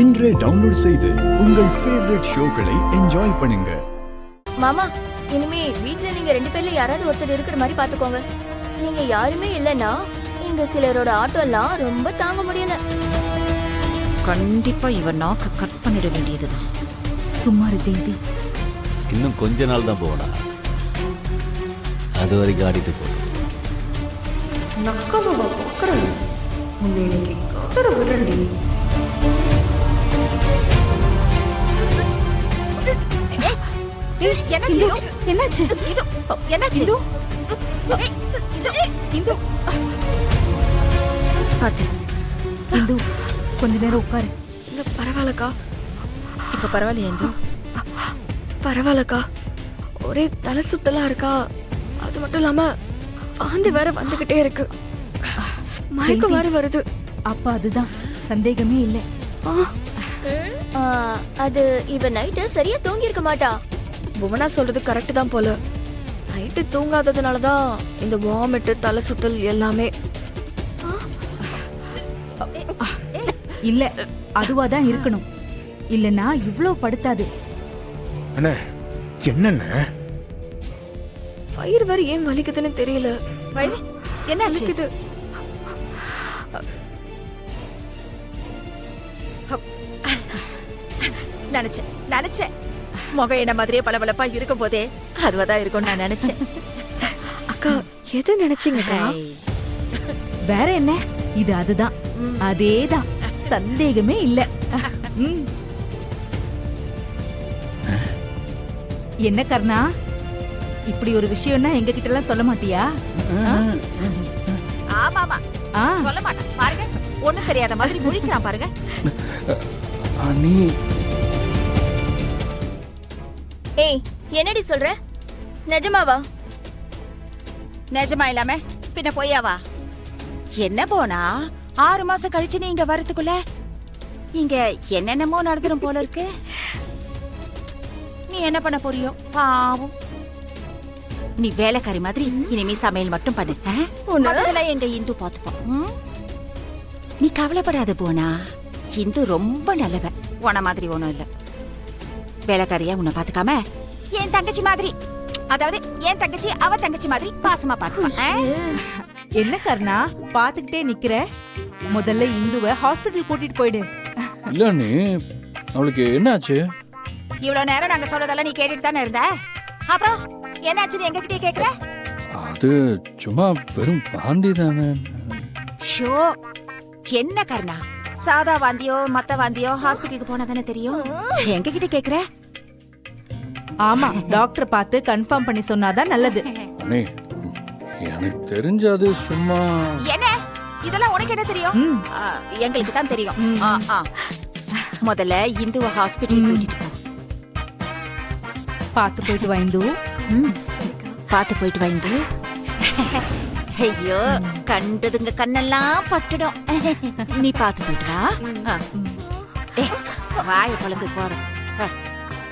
இன்றே டவுன்லோட் செய்து உங்கள் ஃபேவரட் ஷோக்களை என்ஜாய் பண்ணுங்க. மாமா, இனிமே வீட்ல நீங்க 2 பேர்ல யாராவது ஒருத்தர் இருக்கிற மாதிரி பாத்துக்கோங்க. நீங்க யாருமே இல்லைன்னா இங்க சிலரோட ஆட்டோ எல்லாம் ரொம்ப தாங்க முடியல. கண்டிப்பா இவன் நாக்கு கட் பண்ணிட வேண்டியதுதான். சும்மாரு ஜெயந்தி, இன்னும் கொஞ்ச நாள் தான் போடா, அது வரைக்கும் ஆடிட்டு போ. நக்கமாவா பக்கறேன் உன்னை இன்னைக்கு கதற விடுறேன்டி. என்னாச்சு? என்னாச்சு? என்னாச்சு? பாத்து இந்து, கொஞ்ச நேரம் உட்காரு. இல்ல பரவாயில்லக்கா, இப்ப பரவாயில்லையா இந்து? பரவாயில்லக்கா. ஒரே தலை சுத்தலா இருக்கா. அது மட்டும் இல்லாம வாந்தி வேற வந்துகிட்டே இருக்கு. மயக்கம் வேற வருது. அப்ப அதுதான், சந்தேகமே இல்லை. அது இவ நைட்டு சரியா தூங்கி இருக்க மாட்டா. புவனா சொல்றது கரெக்ட் தான் போல. நைட்டு தூங்காததுனாலதான் இந்த வாமிட், தலை சுத்தல் எல்லாமே. இல்ல, அதுவாதான் இருக்கணும். இல்லனா இவ்ளோ படுத்தாது. அண்ணே, என்னண்ணே? வயிறு வேற ஏன் வலிக்குதுன்னு தெரியல. என்னாச்சு? வலிக்குது. நினைச்சேன் முகம் என்ன மாதிரியே பளபளப்பா இருக்கும் போதே அதுவாதான் இருக்கும் நான் நினைச்சேன். அக்கா, எது நினைச்சீங்கக்கா? வேற என்ன, இது அதுதான், அதேதான், சந்தேகமே இல்ல. என்ன கர்ணா, இப்படி ஒரு விஷயம்னா எங்க கிட்ட எல்லாம் சொல்ல மாட்டியா? ஆமாமா, சொல்ல மாட்டேன். பாருங்க, ஒண்ணும் தெரியாத மாதிரி முழிக்கிறான் பாருங்க. அண்ணி, ஏய், என்னடி சொல்ற? நிஜமாவா? நிஜமா இல்லாம பின்ன பொய்யாவா? என்ன போனா 6 மாசம் கழிச்சு நீ இங்க வரதுக்குள்ள இங்க என்னென்னமோ நடந்துரும் போல இருக்கு. நீ என்ன பண்ண போறியோ பாவம். நீ வேலைக்காரி மாதிரி இனிமே சமையல் மட்டும் பண்ணு. அதெல்லாம் எங்க இந்து பாத்துப்போம். நீ கவலைப்படாத போனா, இந்து ரொம்ப நல்லவ. உன மாதிரி ஒண்ணும் இல்ல. வேலைக்காரியா உன்னை பாத்துக்காம என் தங்கச்சி மாதிரி, அதாவது என் தங்கச்சி அவ தங்கச்சி மாதிரி பாசமா பாத்துப்பா. என்ன கர்ணா பாத்துக்கிட்டே நிக்கிற? முதல்ல இந்துவ ஹாஸ்பிடல் கூட்டிட்டு போயிடு. இல்ல அண்ணி, அவளுக்கு என்னாச்சு? இவ்வளவு நேரம் நாங்க சொல்றதெல்லாம் நீ கேட்டுட்டு தானே இருந்த. அப்புறம் என்னாச்சுன்னு எங்க கிட்டே கேக்குற? அது சும்மா வெறும் வாந்தி தானே. ஷோ, என்ன கர்ணா, சாதா வாந்தியோ மத்த வாந்தியோ ஹாஸ்பிட்டலுக்கு போனா தானே தெரியும். எங்க கிட்ட கேக்குற? ஆமா, டாக்டர் பார்த்து கன்ஃபார்ம் பண்ணி சொன்னாதான் நல்லது. அண்ணி, எனக்கு தெரிஞ்சது சும்மா. என்ன இதெல்லாம் உனக்கு என்ன தெரியும்? எங்களுக்கு தான் தெரியும். முதல்ல இந்துவ ஹாஸ்பிட்டல் கூட்டிட்டு போ. பார்த்து போயிட்டு வா இந்து. பார்த்து போயிட்டு வா இந்து. ஐயோ, கண்டதுங்க கண்ணெல்லாம் பட்டுடும். நீ பார்த்து போயிட்டு வா. வாய பழந்து போறோம்.